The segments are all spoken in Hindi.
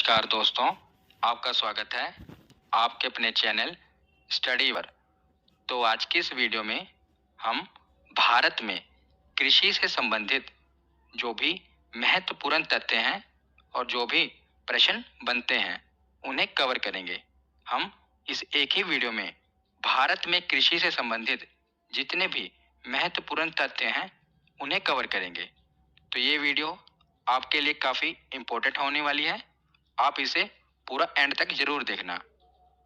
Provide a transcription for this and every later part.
नमस्कार दोस्तों, आपका स्वागत है आपके अपने चैनल स्टडी पर। तो आज की इस वीडियो में हम भारत में कृषि से संबंधित जो भी महत्वपूर्ण तथ्य हैं और जो भी प्रश्न बनते हैं उन्हें कवर करेंगे। हम इस एक ही वीडियो में भारत में कृषि से संबंधित जितने भी महत्वपूर्ण तथ्य हैं उन्हें कवर करेंगे। तो ये वीडियो आपके लिए काफ़ी इम्पोर्टेंट होने वाली है। आप इसे पूरा एंड तक जरूर देखना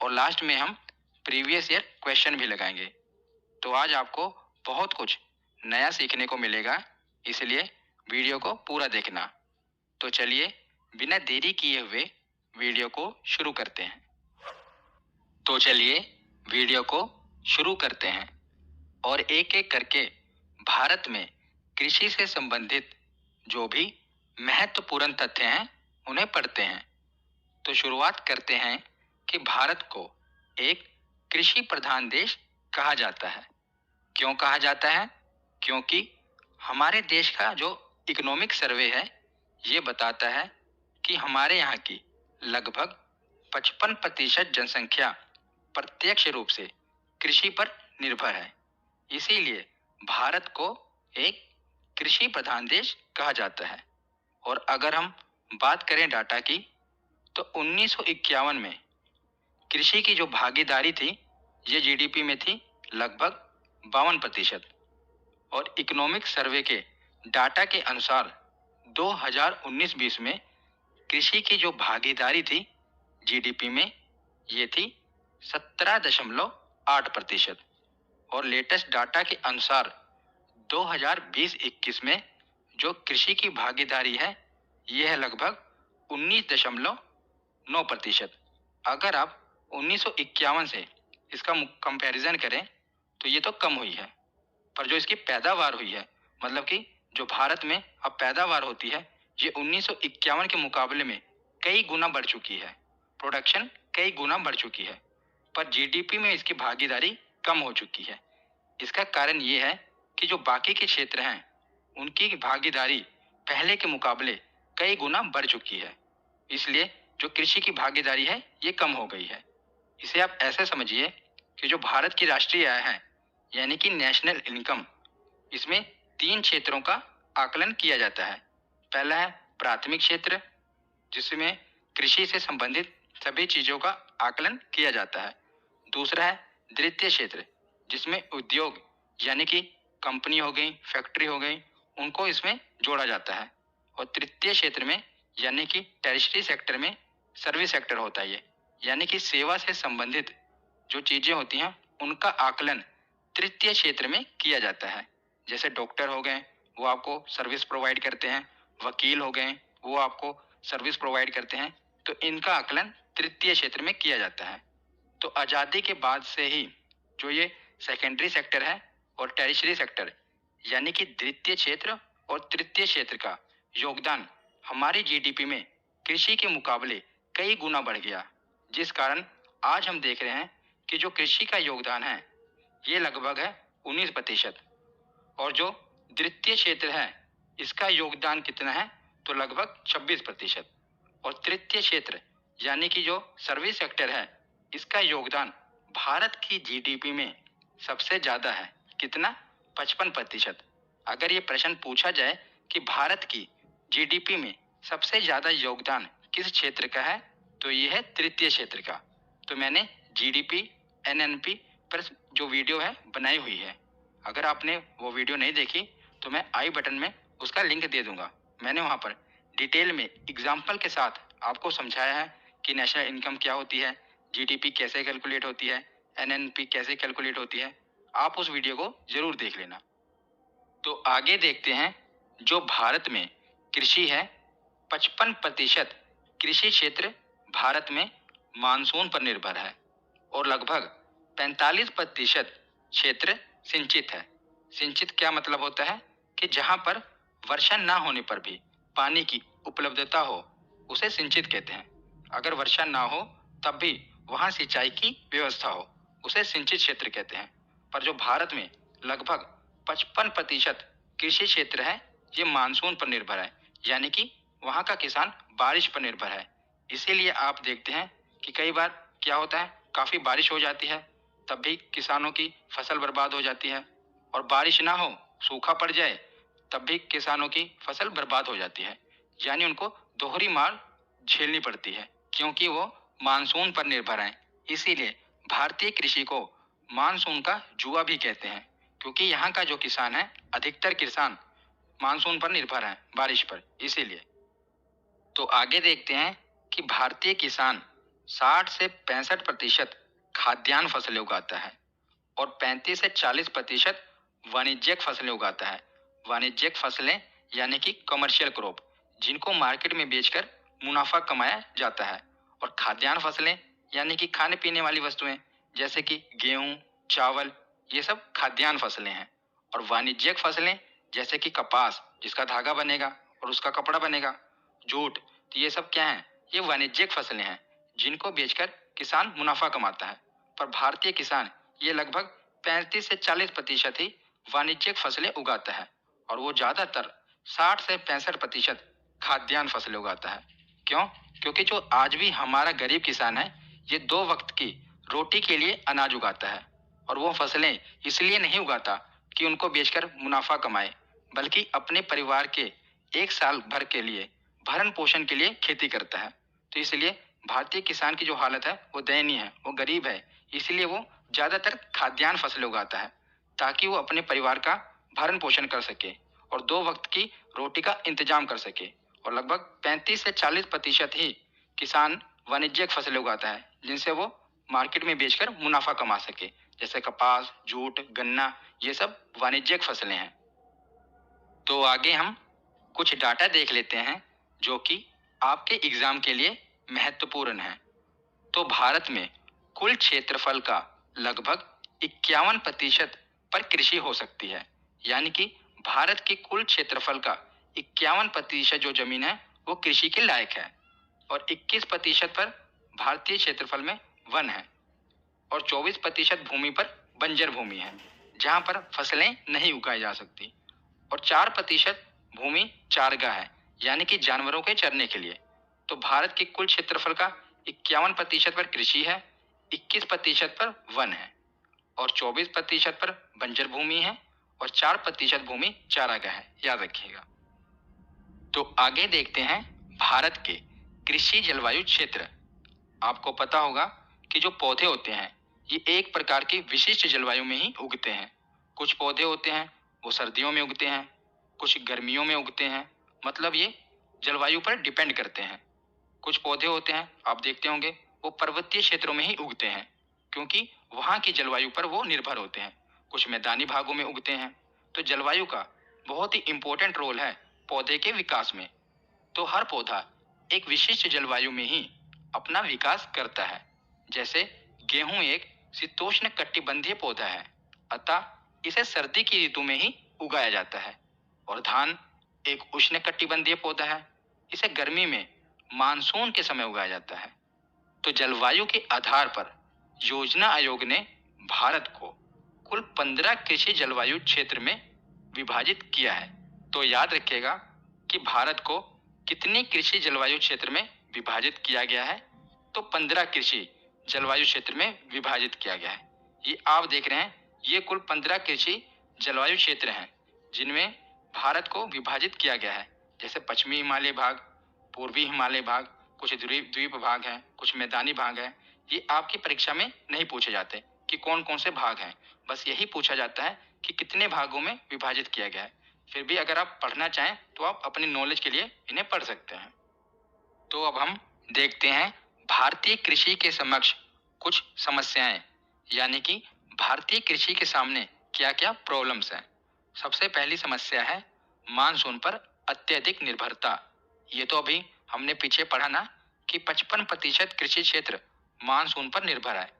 और लास्ट में हम प्रीवियस ईयर क्वेश्चन भी लगाएंगे। तो आज आपको बहुत कुछ नया सीखने को मिलेगा, इसलिए वीडियो को पूरा देखना। तो चलिए बिना देरी किए हुए वीडियो को शुरू करते हैं। तो चलिए वीडियो को शुरू करते हैं और एक एक करके भारत में कृषि से संबंधित जो भी महत्वपूर्ण तथ्य हैं उन्हें पढ़ते हैं। तो शुरुआत करते हैं कि भारत को एक कृषि प्रधान देश कहा जाता है। क्यों कहा जाता है? क्योंकि हमारे देश का जो इकोनॉमिक सर्वे है ये बताता है कि हमारे यहाँ की लगभग 55% जनसंख्या प्रत्यक्ष रूप से कृषि पर निर्भर है। इसीलिए भारत को एक कृषि प्रधान देश कहा जाता है। और अगर हम बात करें डाटा की, तो 1951 में कृषि की जो भागीदारी थी ये जीडीपी में थी लगभग 52%। और इकोनॉमिक सर्वे के डाटा के अनुसार 2019-20 में कृषि की जो भागीदारी थी जीडीपी में ये थी 17.8%। और लेटेस्ट डाटा के अनुसार 2020-21 में जो कृषि की भागीदारी है ये है लगभग 19.9%। अगर आप 1951 से इसका कंपैरिजन करें तो ये तो कम हुई है, पर जो इसकी पैदावार हुई है, मतलब कि जो भारत में अब पैदावार होती है ये 1951 के मुकाबले में कई गुना बढ़ चुकी है। प्रोडक्शन कई गुना बढ़ चुकी है, पर जीडीपी में इसकी भागीदारी कम हो चुकी है। इसका कारण ये है कि जो बाकी के क्षेत्र हैं उनकी भागीदारी पहले के मुकाबले कई गुना बढ़ चुकी है। इसलिए जो कृषि की भागीदारी है ये कम हो गई है। इसे आप ऐसे समझिए कि जो भारत की राष्ट्रीय आय है यानी कि नेशनल इनकम, इसमें 3 क्षेत्रों का आकलन किया जाता है। पहला है प्राथमिक क्षेत्र, जिसमें कृषि से संबंधित सभी चीजों का आकलन किया जाता है। दूसरा है द्वितीय क्षेत्र, जिसमें उद्योग यानी कि कंपनी हो गई, फैक्ट्री हो गई, उनको इसमें जोड़ा जाता है। और तृतीय क्षेत्र में यानी कि टेरिशरी सेक्टर में सर्विस सेक्टर होता है ये, यानी कि सेवा से संबंधित जो चीजें होती हैं उनका आकलन तृतीय क्षेत्र में किया जाता है। जैसे डॉक्टर हो गए वो आपको सर्विस प्रोवाइड करते हैं, वकील हो गए वो आपको सर्विस प्रोवाइड करते हैं, तो इनका आकलन तृतीय क्षेत्र में किया जाता है। तो आज़ादी के बाद से ही जो ये सेकेंडरी सेक्टर है और टेरिशरी सेक्टर यानी कि द्वितीय क्षेत्र और तृतीय क्षेत्र का योगदान हमारी जीडीपी में कृषि के मुकाबले कई गुना बढ़ गया, जिस कारण आज हम देख रहे हैं कि जो कृषि का योगदान है ये लगभग है 19%। और जो द्वितीय क्षेत्र है इसका योगदान कितना है, तो लगभग 26%। और तृतीय क्षेत्र यानी कि जो सर्विस सेक्टर है इसका योगदान भारत की जीडीपी में सबसे ज्यादा है। कितना? 55%। अगर ये प्रश्न पूछा जाए कि भारत की जीडीपी में सबसे ज्यादा योगदान किस क्षेत्र का है, तो ये है तृतीय क्षेत्र का। तो मैंने जीडीपी एनएनपी पर जो वीडियो है बनाई हुई है, अगर आपने वो वीडियो नहीं देखी तो मैं आई बटन में उसका लिंक दे दूंगा। मैंने वहाँ पर डिटेल में एग्जाम्पल के साथ आपको समझाया है कि नेशनल इनकम क्या होती है, जीडीपी कैसे कैलकुलेट होती है, एनएनपी कैसे कैलकुलेट होती है। आप उस वीडियो को जरूर देख लेना। तो आगे देखते हैं, जो भारत में कृषि है 55% कृषि क्षेत्र भारत में मानसून पर निर्भर है और लगभग 45% क्षेत्र सिंचित है। सिंचित क्या मतलब होता है कि जहां पर वर्षा ना होने पर भी पानी की उपलब्धता हो उसे सिंचित कहते हैं। अगर वर्षा ना हो तब भी वहां सिंचाई की व्यवस्था हो उसे सिंचित क्षेत्र कहते हैं। पर जो भारत में लगभग 55% कृषि क्षेत्र है ये मानसून पर निर्भर है, यानी कि वहां का किसान बारिश पर निर्भर है। इसीलिए आप देखते हैं कि कई बार क्या होता है, काफ़ी बारिश हो जाती है, तब भी किसानों की फसल बर्बाद हो जाती है। और बारिश ना हो, सूखा पड़ जाए, तब भी किसानों की फसल बर्बाद हो जाती है। यानी उनको दोहरी मार झेलनी पड़ती है, क्योंकि वो मानसून पर निर्भर हैं। इसीलिए भारतीय कृषि को मानसून का जुआ भी कहते हैं, क्योंकि यहाँ का जो किसान है, अधिकतर किसान मानसून पर निर्भर हैं, बारिश पर। इसीलिए तो आगे देखते हैं कि भारतीय किसान 60 से 65% खाद्यान्न फसलें उगाता है और 35 से 40% वाणिज्यिक फसलें उगाता है। वाणिज्यिक फसलें यानी कि कमर्शियल क्रॉप, जिनको मार्केट में बेचकर मुनाफा कमाया जाता है। और खाद्यान्न फसलें यानी कि खाने पीने वाली वस्तुएं, जैसे कि गेहूं, चावल, ये सब खाद्यान्न फसलें हैं। और वाणिज्यिक फसलें जैसे कि कपास, जिसका धागा बनेगा और उसका कपड़ा बनेगा, जूट, तो ये सब क्या है, ये वाणिज्यिक फसलें हैं, जिनको बेचकर किसान मुनाफा कमाता है। पर भारतीय किसान ये लगभग 35 से 40% ही वाणिज्यिक फसलें उगाता है और वो ज्यादातर 60 से 65% खाद्यान्न फसलें उगाता है। क्यों? क्योंकि जो आज भी हमारा गरीब किसान है, ये 2 वक्त की रोटी के लिए अनाज उगाता है। और वो फसलें इसलिए नहीं उगाता कि उनको बेचकर मुनाफा कमाए, बल्कि अपने परिवार के एक साल भर के लिए भरण पोषण के लिए खेती करता है। तो इसलिए भारतीय किसान की जो हालत है वो दयनीय है, वो गरीब है। इसलिए वो ज्यादातर खाद्यान्न फसलें उगाता है, ताकि वो अपने परिवार का भरण पोषण कर सके और 2 वक्त की रोटी का इंतजाम कर सके। और लगभग 35 से 40% ही किसान वाणिज्यिक फसलें उगाता है, जिनसे वो मार्केट में बेचकर मुनाफा कमा सके, जैसे कपास, जूट, गन्ना, ये सब वाणिज्यिक फसलें हैं। तो आगे हम कुछ डाटा देख लेते हैं, जो कि आपके एग्जाम के लिए महत्वपूर्ण है। तो भारत में कुल क्षेत्रफल का लगभग 51% पर कृषि हो सकती है। यानी कि भारत के कुल क्षेत्रफल का 51% जो जमीन है वो कृषि के लायक है। और 21% पर भारतीय क्षेत्रफल में वन है और 24% भूमि पर बंजर भूमि है, जहां पर फसलें नहीं उगाई जा सकती। और 4% भूमि चारगाह है, यानी कि जानवरों के चरने के लिए। तो भारत के कुल क्षेत्रफल का 51% पर कृषि है, 21% पर वन है और 24% पर बंजर भूमि है और 4% भूमि चारागाह है, याद रखिएगा। तो आगे देखते हैं भारत के कृषि जलवायु क्षेत्र। आपको पता होगा कि जो पौधे होते हैं, ये एक प्रकार की विशिष्ट जलवायु में ही उगते हैं। कुछ पौधे होते हैं वो सर्दियों में उगते हैं, कुछ गर्मियों में उगते हैं, मतलब ये जलवायु पर डिपेंड करते हैं। कुछ पौधे होते हैं, आप देखते होंगे, वो पर्वतीय क्षेत्रों में ही उगते हैं, क्योंकि वहाँ की जलवायु पर वो निर्भर होते हैं। कुछ मैदानी भागों में उगते हैं। तो जलवायु का बहुत ही इंपॉर्टेंट रोल है पौधे के विकास में। तो हर पौधा एक विशिष्ट जलवायु में ही अपना विकास करता है। जैसे गेहूं एक शीतोष्ण कटिबंधीय पौधा है, अतः इसे सर्दी की ऋतु में ही उगाया जाता है। और धान एक उष्ण कटिबंधीय पौधा है, इसे गर्मी में मानसून के समय उगाया जाता है। तो जलवायु के आधार पर योजना आयोग ने भारत को कुल 15 कृषि जलवायु क्षेत्र में विभाजित किया है। तो याद रखिएगा कि भारत को कितनी कृषि जलवायु क्षेत्र में विभाजित किया गया है। तो 15 कृषि जलवायु क्षेत्र में विभाजित किया गया है। ये आप देख रहे हैं, ये कुल 15 कृषि जलवायु क्षेत्र हैं, जिनमें भारत को विभाजित किया गया है। जैसे पश्चिमी हिमालय भाग, पूर्वी हिमालय भाग, कुछ द्वीप द्वीप भाग हैं, कुछ मैदानी भाग हैं। ये आपकी परीक्षा में नहीं पूछे जाते कि कौन कौन से भाग हैं, बस यही पूछा जाता है कि कितने भागों में विभाजित किया गया है। फिर भी अगर आप पढ़ना चाहें तो आप अपनी नॉलेज के लिए इन्हें पढ़ सकते हैं। तो अब हम देखते हैं भारतीय कृषि के समक्ष कुछ समस्याएं, यानी कि भारतीय कृषि के सामने क्या क्या प्रॉब्लम्स हैं। सबसे पहली समस्या है मानसून पर अत्यधिक निर्भरता। ये तो अभी हमने पीछे पढ़ा ना कि 55% कृषि क्षेत्र मानसून पर निर्भर है।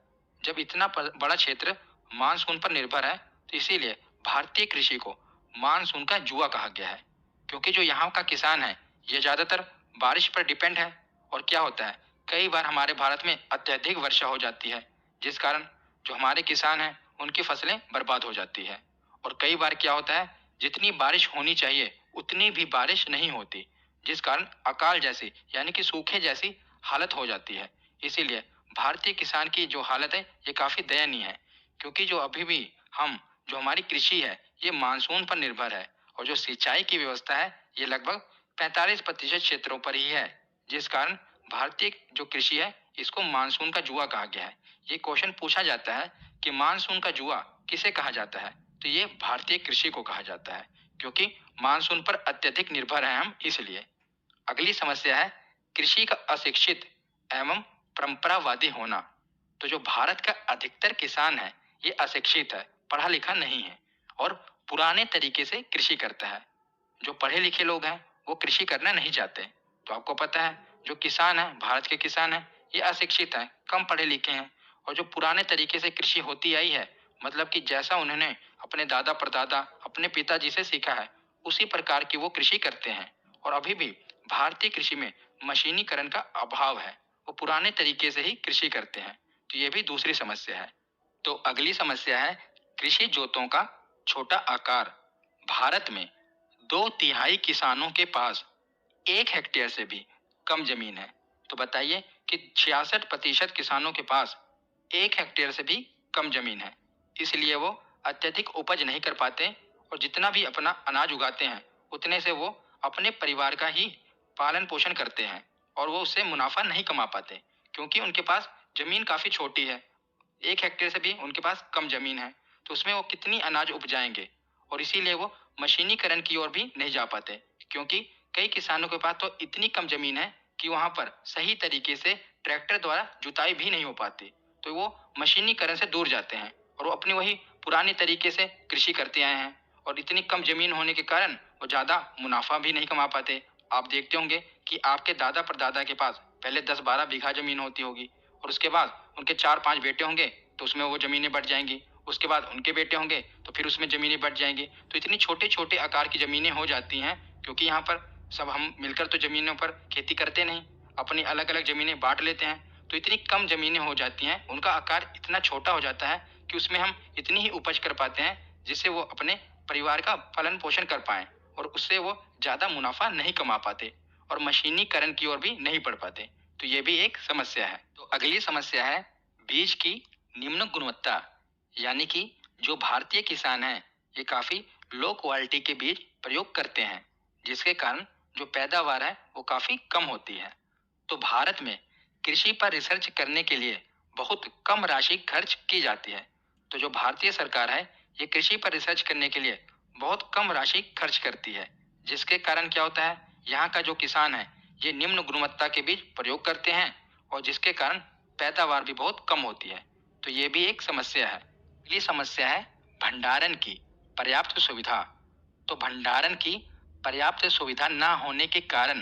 जब इतना बड़ा क्षेत्र मानसून पर निर्भर है, तो इसीलिए भारतीय कृषि को मानसून का जुआ कहा गया है। क्योंकि जो यहाँ का किसान है, ये ज्यादातर बारिश पर डिपेंड है। और क्या होता है, कई बार हमारे भारत में अत्यधिक वर्षा हो जाती है, जिस कारण जो हमारे किसान हैं उनकी फसलें बर्बाद हो जाती है। और कई बार क्या होता है, जितनी बारिश होनी चाहिए उतनी भी बारिश नहीं होती, जिस कारण अकाल जैसी यानी कि सूखे जैसी हालत हो जाती है। इसीलिए भारतीय किसान की जो हालत है ये काफ़ी दयनीय है, क्योंकि जो अभी भी हम जो हमारी कृषि है ये मानसून पर निर्भर है, और जो सिंचाई की व्यवस्था है ये लगभग 45% क्षेत्रों पर ही है, जिस कारण भारतीय जो कृषि है इसको मानसून का जुआ कहा गया है। ये क्वेश्चन पूछा जाता है कि मानसून का जुआ किसे कहा जाता है, तो ये भारतीय कृषि को कहा जाता है, क्योंकि मानसून पर अत्यधिक निर्भर है हम इसलिए। अगली समस्या है कृषि का अशिक्षित एवं परंपरावादी होना। तो जो भारत का अधिकतर किसान है ये अशिक्षित है, पढ़ा लिखा नहीं है और पुराने तरीके से कृषि करता है। जो पढ़े लिखे लोग हैं वो कृषि करना नहीं चाहते। तो आपको पता है जो किसान है, भारत के किसान है, ये अशिक्षित है, कम पढ़े लिखे हैं, और जो पुराने तरीके से कृषि होती आई है, मतलब कि जैसा उन्होंने अपने दादा परदादा अपने पिताजी से सीखा है उसी प्रकार की वो कृषि करते हैं। और अभी भी भारतीय कृषि में मशीनीकरण का अभाव है, वो पुराने तरीके से ही कृषि करते हैं। तो ये भी दूसरी समस्या है। तो अगली समस्या है कृषि जोतों का छोटा आकार। भारत में 2/3 किसानों के पास 1 हेक्टेयर से भी कम जमीन है। तो बताइए कि 66% किसानों के पास 1 हेक्टेयर से भी कम जमीन है, इसलिए वो अत्यधिक उपज नहीं कर पाते, और जितना भी अपना अनाज उगाते हैं उतने से वो अपने परिवार का ही पालन पोषण करते हैं, और वो उससे मुनाफा नहीं कमा पाते, क्योंकि उनके पास जमीन काफी छोटी है। 1 हेक्टेयर से भी उनके पास कम जमीन है, तो उसमें वो कितनी अनाज उपजाएंगे, और इसीलिए वो मशीनीकरण की ओर भी नहीं जा पाते, क्योंकि कई किसानों के पास तो इतनी कम जमीन है कि वहां पर सही तरीके से ट्रैक्टर द्वारा जुताई भी नहीं हो पाती। तो वो मशीनीकरण से दूर जाते हैं और वो अपनी वही पुराने तरीके से कृषि करते आए हैं, और इतनी कम जमीन होने के कारण वो ज्यादा मुनाफा भी नहीं कमा पाते। आप देखते होंगे कि आपके दादा परदादा के पास पहले 10-12 बीघा जमीन होती होगी, और उसके बाद उनके 4-5 बेटे होंगे तो उसमें वो जमीनें बढ़ जाएंगी, उसके बाद उनके बेटे होंगे तो फिर उसमें जमीनें बढ़ जाएंगी। तो इतनी छोटे छोटे आकार की जमीनें हो जाती हैं, क्योंकि यहाँ पर सब हम मिलकर तो जमीनों पर खेती करते नहीं, अपनी अलग अलग जमीनें बांट लेते हैं। तो इतनी कम जमीनें हो जाती हैं, उनका आकार इतना छोटा हो जाता है कि उसमें हम इतनी ही उपज कर पाते हैं जिससे वो अपने परिवार का पालन पोषण कर पाए, और उससे वो ज्यादा मुनाफा नहीं कमा पाते और मशीनीकरण की ओर भी नहीं बढ़ पाते। तो ये भी एक समस्या है। तो अगली समस्या है बीज की निम्न गुणवत्ता, यानी कि जो भारतीय किसान हैं ये काफी लो क्वालिटी के बीज प्रयोग करते हैं, जिसके कारण जो पैदावार है वो काफी कम होती है। तो भारत में कृषि पर रिसर्च करने के लिए बहुत कम राशि खर्च की जाती है। तो जो भारतीय सरकार है ये कृषि पर रिसर्च करने के लिए बहुत कम राशि खर्च करती है, जिसके कारण क्या होता है, यहाँ का जो किसान है ये निम्न गुणवत्ता के बीज प्रयोग करते हैं, और जिसके कारण पैदावार भी बहुत कम होती है। तो ये भी एक समस्या है। अगली समस्या है भंडारण की पर्याप्त सुविधा। तो भंडारण की पर्याप्त सुविधा ना होने के कारण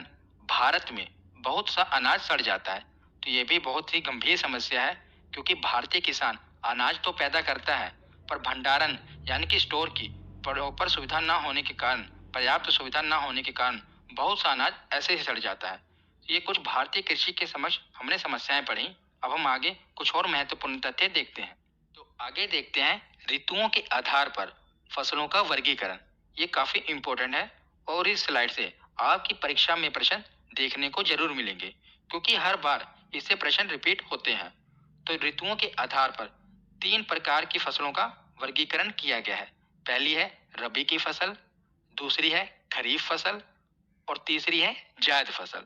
भारत में बहुत सा अनाज सड़ जाता है। तो ये भी बहुत ही गंभीर समस्या है, क्योंकि भारतीय किसान अनाज तो पैदा करता है, पर भंडारण यानी कि स्टोर की प्रॉपर सुविधा ना होने के कारण, पर्याप्त सुविधा ना होने के कारण बहुत सा अनाज ऐसे ही सड़ जाता है। ये कुछ भारतीय कृषि के समक्ष हमने समस्याएं पढ़ी। अब हम आगे कुछ और महत्वपूर्ण तथ्य देखते हैं। तो आगे देखते हैं ऋतुओं के आधार पर फसलों का वर्गीकरण। ये काफी इंपॉर्टेंट है, और इस स्लाइड से आपकी परीक्षा में प्रश्न देखने को जरूर मिलेंगे, क्योंकि हर बार इससे प्रश्न रिपीट होते हैं। तो ऋतुओं के आधार पर 3 प्रकार की फसलों का वर्गीकरण किया गया है। पहली है रबी की फसल, दूसरी है खरीफ फसल, और तीसरी है जायद फसल।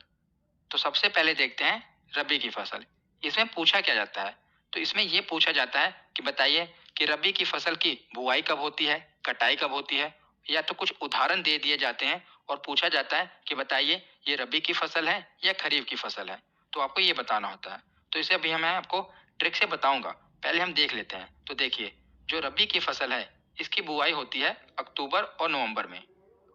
तो सबसे पहले देखते हैं रबी की फसल। इसमें पूछा क्या जाता है, तो इसमें यह पूछा जाता है कि बताइए कि रबी की फसल की बुआई कब होती है, कटाई कब होती है, या तो कुछ उदाहरण दे दिए जाते हैं और पूछा जाता है कि बताइए ये रबी की फसल है या खरीफ की फसल है। तो आपको ये बताना होता है। तो इसे अभी मैं आपको ट्रिक से बताऊंगा, पहले हम देख लेते हैं। तो देखिए, जो रबी की फसल है इसकी बुआई होती है अक्टूबर और नवंबर में,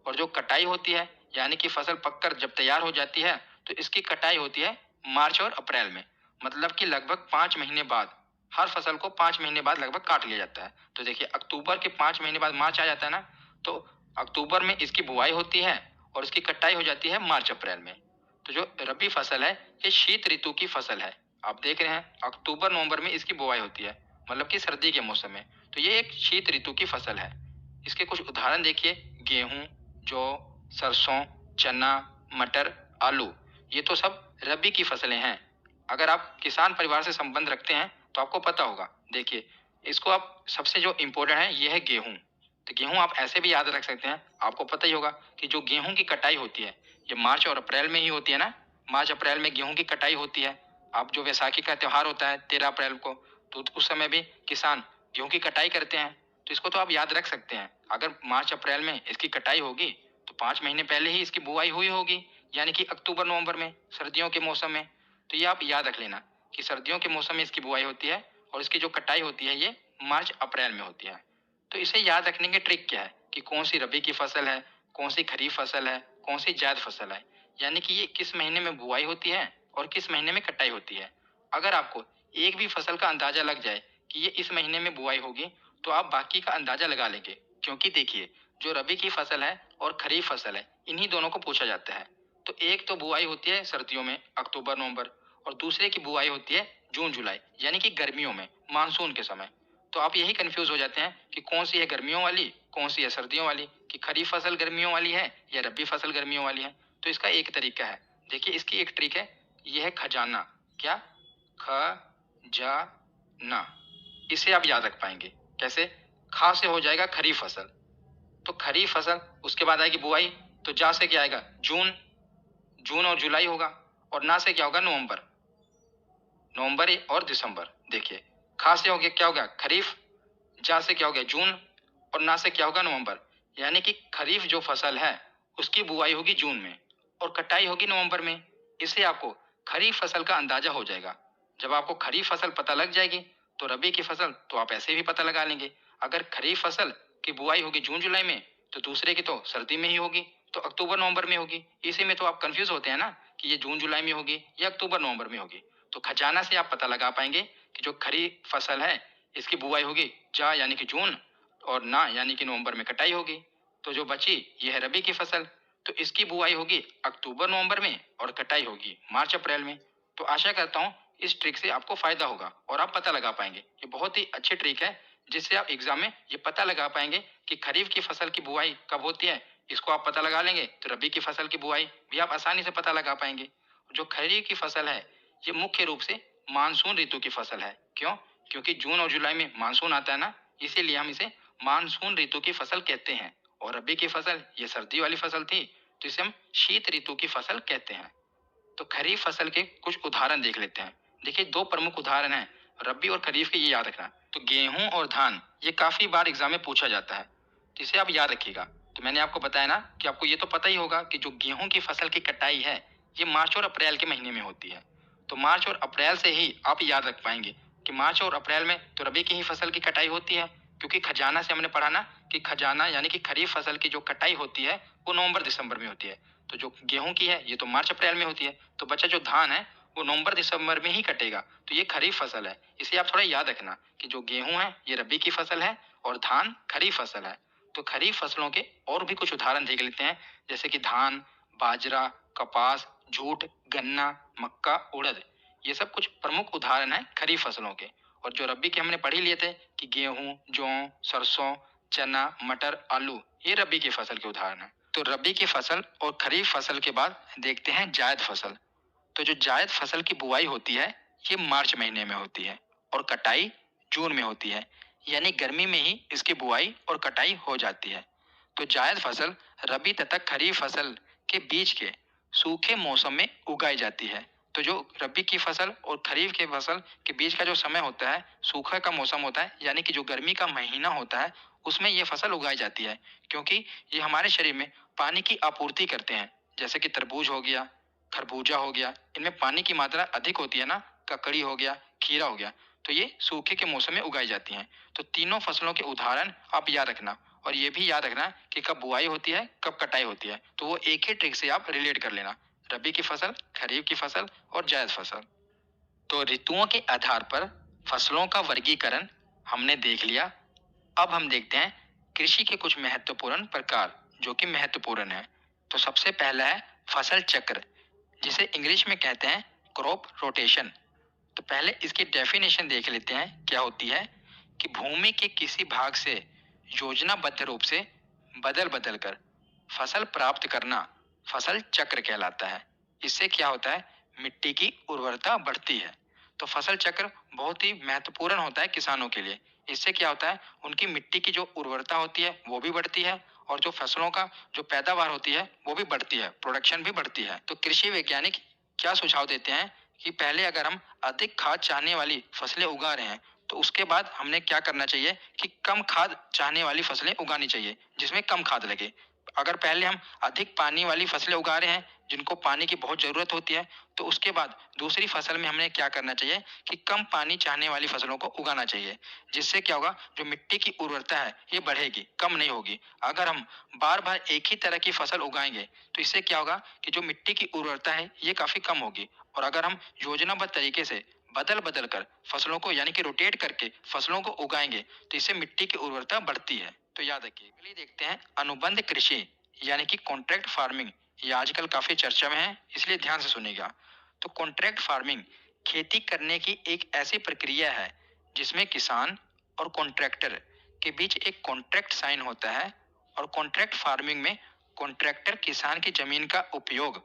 और जो कटाई होती है यानी कि फसल पककर जब तैयार हो जाती है तो इसकी कटाई होती है मार्च और अप्रैल में। मतलब कि लगभग 5 महीने बाद, हर फसल को 5 महीने बाद लगभग काट लिया जाता है। तो देखिए, अक्टूबर के 5 महीने बाद मार्च आ जाता है ना, तो अक्टूबर में इसकी बुआई होती है और इसकी कटाई हो जाती है मार्च अप्रैल में। तो जो रबी फसल है ये शीत ऋतु की फसल है। आप देख रहे हैं अक्टूबर नवंबर में इसकी बुआई होती है, मतलब कि सर्दी के मौसम में। तो ये एक शीत ऋतु की फसल है। इसके कुछ उदाहरण देखिए, गेहूं, जौ, सरसों, चना, मटर, आलू, ये तो सब रबी की फसलें हैं। अगर आप किसान परिवार से संबंध रखते हैं तो आपको पता होगा। देखिए, इसको आप सबसे जो इम्पोर्टेंट है ये है गेहूँ। तो गेहूँ आप ऐसे भी याद रख सकते हैं, आपको पता ही होगा कि जो गेहूँ की कटाई होती है, ये मार्च और अप्रैल में ही होती है ना? मार्च अप्रैल में गेहूँ की कटाई होती है। अब जो वैसाखी का त्योहार होता है 13 अप्रैल को, तो उस समय भी किसान गेहूँ की कटाई करते हैं। तो इसको तो आप याद रख सकते हैं। अगर मार्च अप्रैल में इसकी कटाई होगी, तो 5 महीने पहले ही इसकी बुआई हुई होगी, यानी कि अक्टूबर-नवंबर में, सर्दियों के मौसम में। तो ये आप याद रख लेना कि सर्दियों के मौसम में इसकी बुआई होती है और इसकी जो कटाई होती है ये मार्च अप्रैल में होती है। तो इसे याद रखने की ट्रिक क्या है कि कौन सी रबी की फसल है, कौन सी खरीफ फसल है, कौन सी जायद फसल है, यानी कि ये किस महीने में बुआई होती है और किस महीने में कटाई होती है। अगर आपको एक भी फसल का अंदाजा लग जाए कि ये इस महीने में बुआई होगी, तो आप बाकी का अंदाजा लगा लेंगे। क्योंकि देखिए, जो रबी की फसल है और खरीफ फसल है, इन्हीं दोनों को पूछा जाता है। तो एक तो बुआई होती है सर्दियों में अक्टूबर नवंबर, और दूसरे की बुआई होती है जून जुलाई, यानी कि गर्मियों में, मानसून के समय। तो आप यही कंफ्यूज हो जाते हैं कि कौन सी है गर्मियों वाली, कौन सी है सर्दियों वाली, कि खरीफ फसल गर्मियों वाली है या रबी फसल गर्मियों वाली है। तो इसका एक तरीका है, देखिए इसकी एक ट्रिक है, यह है खजाना। क्या? खजाना। इसे आप याद रख पाएंगे कैसे? खा से हो जाएगा खरीफ फसल, तो खरीफ फसल, उसके बाद आएगी बुआई, तो जा से क्या आएगा? जून। जून और जुलाई होगा, और ना से क्या होगा? नवंबर। नवंबर और दिसंबर। देखिए, खा से हो गया क्या हो गया? खरीफ। जा से क्या हो गया? जून। और ना से क्या होगा? नवंबर। यानी कि खरीफ जो फसल है उसकी बुआई होगी जून में और कटाई होगी नवंबर में। इससे आपको खरीफ फसल का अंदाजा हो जाएगा। जब आपको खरीफ फसल पता लग जाएगी तो रबी की फसल तो आप ऐसे भी पता लगा लेंगे। अगर खरीफ फसल की बुआई होगी जून जुलाई में, तो दूसरे की तो सर्दी में ही होगी, तो अक्टूबर नवंबर में होगी। इसी में तो आप कंफ्यूज होते हैं ना कि ये जून जुलाई में होगी या अक्टूबर नवंबर में होगी। तो खजाना से आप पता लगा पाएंगे कि जो खरीफ फसल है इसकी बुआई होगी जा यानी कि जून, और ना यानी कि नवंबर में कटाई होगी। तो जो बची ये है रबी की फसल, तो इसकी बुआई होगी अक्टूबर नवंबर में और कटाई होगी मार्च अप्रैल में। तो आशा करता हूँ इस ट्रिक से आपको फायदा होगा और आप पता लगा पाएंगे। ये बहुत ही अच्छी ट्रिक है जिससे आप एग्जाम में ये पता लगा पाएंगे कि खरीफ की फसल की बुआई कब होती है। इसको आप पता लगा लेंगे तो रबी की फसल की बुआई भी आप आसानी से पता लगा पाएंगे। जो खरीफ की फसल है ये मुख्य रूप से मानसून ऋतु की फसल है। क्यों? क्योंकि जून और जुलाई में मानसून आता है ना, इसीलिए हम इसे मानसून ऋतु की फसल कहते हैं। और रबी की फसल ये सर्दी वाली फसल थी, तो इसे हम शीत ऋतु की फसल कहते हैं। तो खरीफ फसल के कुछ उदाहरण देख लेते हैं। देखिए, दो प्रमुख उदाहरण हैं रबी और खरीफ के, ये याद रखना। तो गेहूं और धान ये काफी बार एग्जाम में पूछा जाता है, तो इसे आप याद रखिएगा। तो मैंने आपको बताया ना कि आपको ये तो पता ही होगा कि जो गेहूं की फसल की कटाई है ये मार्च और अप्रैल के महीने में होती है। तो मार्च और अप्रैल से ही आप याद रख पाएंगे कि मार्च और अप्रैल में तो रबी की ही फसल की कटाई होती है। क्योंकि खजाना से हमने पढ़ा ना कि खजाना यानी कि खरीफ फसल की जो कटाई होती है वो नवंबर दिसंबर में होती है। तो जो गेहूं की है ये तो मार्च अप्रैल में होती है। तो बच्चा जो धान है वो नवंबर दिसंबर में ही कटेगा। तो ये खरीफ फसल है, इसे आप थोड़ा याद रखना कि जो गेहूं है ये रबी की फसल है और धान खरीफ फसल है। तो खरीफ फसलों के और भी कुछ उदाहरण देख लेते हैं, जैसे कि धान, बाजरा, कपास, जूट, गन्ना, मक्का, उड़द। ये सब कुछ प्रमुख उदाहरण है खरीफ फसलों के। और जो रबी के हमने पढ़ ही लिए थे कि गेहूं, जौ, सरसों, चना, मटर, आलू, ये रबी की फसल के उदाहरण है। तो रबी की फसल और खरीफ फसल के बाद देखते हैं जायद फसल। तो जो जायद फसल की बुआई होती है ये मार्च महीने में होती है और कटाई जून में होती है, यानी गर्मी में ही इसकी बुआई और कटाई हो जाती है। तो जायद फसल रबी तथा खरीफ फसल के बीच के सूखे मौसम में उगाई जाती है। तो जो रबी की फसल और खरीफ की फसल के बीच का जो समय होता है, सूखा का मौसम होता है, यानी कि जो गर्मी का महीना होता है, उसमें ये फसल उगाई जाती है। क्योंकि ये हमारे शरीर में पानी की आपूर्ति करते हैं। जैसे कि तरबूज हो गया, खरबूजा हो गया, इनमें पानी की मात्रा अधिक होती है ना, ककड़ी हो गया, खीरा हो गया। तो ये सूखे के मौसम में उगाई जाती हैं। तो तीनों फसलों के उदाहरण आप याद रखना, और ये भी याद रखना कि कब बुआई होती है, कब कटाई होती है। तो वो एक ही ट्रिक से आप रिलेट कर लेना, रबी की फसल, खरीफ की फसल और जायद फसल। तो ऋतुओं के आधार पर फसलों का वर्गीकरण हमने देख लिया। अब हम देखते हैं कृषि के कुछ महत्वपूर्ण प्रकार जो कि महत्वपूर्ण है। तो सबसे पहला है फसल चक्र, जिसे इंग्लिश में कहते हैं क्रॉप रोटेशन। तो पहले इसकी डेफिनेशन देख लेते हैं क्या होती है। कि भूमि के किसी भाग से योजनाबद्ध रूप से बदल बदल कर फसल प्राप्त करना फसल चक्र कहलाता है। इससे क्या होता है, मिट्टी की उर्वरता बढ़ती है। तो फसल चक्र बहुत ही महत्वपूर्ण होता है किसानों के लिए। इससे क्या होता है, उनकी मिट्टी की जो उर्वरता होती है वो भी बढ़ती है, और जो फसलों का जो पैदावार होती है वो भी बढ़ती है, प्रोडक्शन भी बढ़ती है। तो कृषि वैज्ञानिक क्या सुझाव देते हैं कि पहले अगर हम अधिक खाद चाहने वाली फसलें उगा रहे हैं, तो उसके बाद हमने क्या करना चाहिए कि कम खाद चाहने वाली फसलें उगानी चाहिए, जिसमें कम खाद लगे। अगर पहले हम अधिक पानी वाली फसलें उगा रहे हैं, जिनको पानी की बहुत ज़रूरत होती है, तो उसके बाद दूसरी फसल में हमने क्या करना चाहिए कि कम पानी चाहने वाली फसलों को उगाना चाहिए। जिससे क्या होगा, जो मिट्टी की उर्वरता है ये बढ़ेगी, कम नहीं होगी। अगर हम बार-बार एक ही तरह की फसल उगाएँगे, तो इससे क्या होगा कि जो मिट्टी की उर्वरता है ये काफ़ी कम होगी। और अगर हम योजनाबद्ध तरीके से बदल-बदल कर फसलों को, यानी कि रोटेट करके फसलों को उगाएँगे, तो इससे मिट्टी की उर्वरता बढ़ती है। तो याद रखिए। अगली देखते हैं अनुबंध कृषि, यानी कि कॉन्ट्रैक्ट फार्मिंग। ये आजकल काफ़ी चर्चा में है, इसलिए ध्यान से सुनिएगा। तो कॉन्ट्रैक्ट फार्मिंग खेती करने की एक ऐसी प्रक्रिया है जिसमें किसान और कॉन्ट्रैक्टर के बीच एक कॉन्ट्रैक्ट साइन होता है। और कॉन्ट्रैक्ट फार्मिंग में कॉन्ट्रैक्टर किसान की जमीन का उपयोग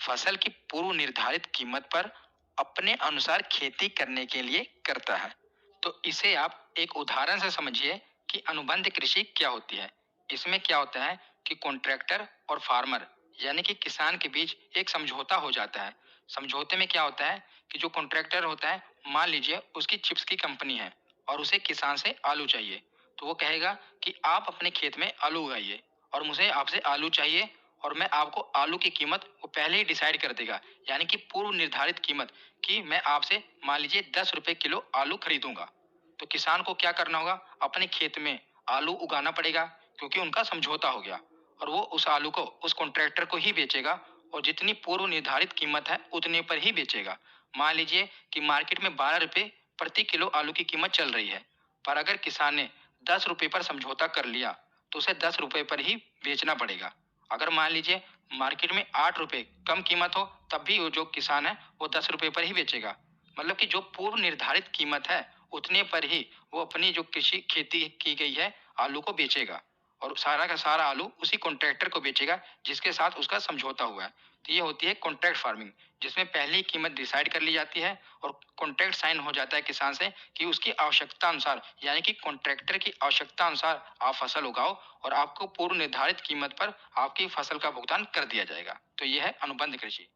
फसल की पूर्व निर्धारित कीमत पर अपने अनुसार खेती करने के लिए करता है। तो इसे आप एक उदाहरण से समझिए कि अनुबंध कृषि क्या होती है। इसमें क्या होता है कि कॉन्ट्रैक्टर और फार्मर, यानी कि किसान के बीच एक समझौता हो जाता है। समझौते में क्या होता है कि जो कॉन्ट्रैक्टर होता है, मान लीजिए उसकी चिप्स की कंपनी है और उसे किसान से आलू चाहिए, तो वो कहेगा कि आप अपने खेत में आलू उगाइए और मुझे आपसे आलू चाहिए, और मैं आपको आलू की कीमत वो पहले ही डिसाइड कर देगा, यानी कि पूर्व निर्धारित कीमत, कि मैं आपसे मान लीजिए 10 रुपए किलो आलू खरीदूंगा। तो किसान को क्या करना होगा, अपने खेत में आलू उगाना पड़ेगा, क्योंकि उनका समझौता हो गया। और वो उस आलू को उस कॉन्ट्रैक्टर को ही बेचेगा, और जितनी पूर्व निर्धारित कीमत है उतने पर ही बेचेगा। मान लीजिए कि मार्केट में 12 रुपए प्रति किलो आलू की कीमत चल रही है, पर अगर किसान ने 10 रुपए पर समझौता कर लिया, तो उसे 10 रुपए पर ही बेचना पड़ेगा। अगर मान लीजिए मार्केट में 8 रुपए कम कीमत हो, तब भी वो जो किसान है वो 10 रुपए पर ही बेचेगा। मतलब कि जो पूर्व निर्धारित कीमत है उतने पर ही वो अपनी जो कृषि खेती की गई है आलू को बेचेगा, और सारा का सारा आलू उसी कॉन्ट्रैक्टर को बेचेगा जिसके साथ उसका समझौता हुआ है। तो ये होती है कॉन्ट्रैक्ट फार्मिंग, जिसमें पहले ही कीमत डिसाइड कर ली जाती है और कॉन्ट्रैक्ट साइन हो जाता है किसान से कि उसकी आवश्यकता अनुसार, यानी कि कॉन्ट्रैक्टर की आवश्यकता अनुसार आप फसल उगाओ, और आपको पूर्व निर्धारित कीमत पर आपकी फसल का भुगतान कर दिया जाएगा। तो ये है अनुबंध कृषि।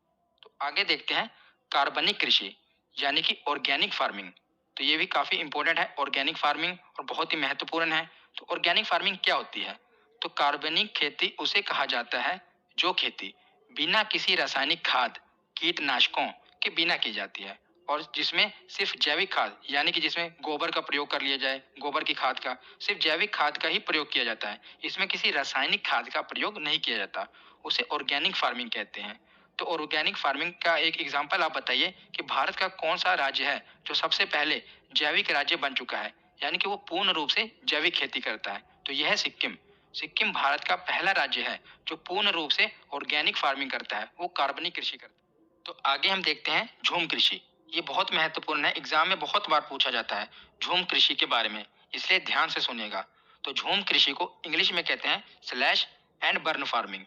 तो आगे देखते हैं कार्बनिक कृषि, यानी कि ऑर्गेनिक फार्मिंग। तो ये भी काफी इंपॉर्टेंट है ऑर्गेनिक फार्मिंग, और बहुत ही महत्वपूर्ण है। तो ऑर्गेनिक फार्मिंग क्या होती है? तो कार्बनिक खेती उसे कहा जाता है जो खेती बिना किसी रासायनिक खाद, कीटनाशकों के बिना की जाती है, और जिसमें सिर्फ जैविक खाद, यानी कि जिसमें गोबर का प्रयोग कर लिया जाए, गोबर की खाद का, सिर्फ जैविक खाद का ही प्रयोग किया जाता है। इसमें किसी रासायनिक खाद का प्रयोग नहीं किया जाता। उसे ऑर्गेनिक फार्मिंग कहते हैं। तो ऑर्गेनिक फार्मिंग का एक एग्जांपल आप बताइए कि भारत का कौन सा राज्य है जो सबसे पहले जैविक राज्य बन चुका है, यानी कि वो पूर्ण रूप से जैविक खेती करता है। तो यह है सिक्किम। सिक्किम भारत का पहला राज्य है जो पूर्ण रूप से ऑर्गेनिक फार्मिंग करता है, वो कार्बनिक कृषि करता है। तो आगे हम देखते हैं झूम कृषि। ये बहुत महत्वपूर्ण है, एग्जाम में बहुत बार पूछा जाता है झूम कृषि के बारे में, इसलिए ध्यान से सुनिएगा। तो झूम कृषि को इंग्लिश में कहते हैं स्लैश एंड बर्न फार्मिंग।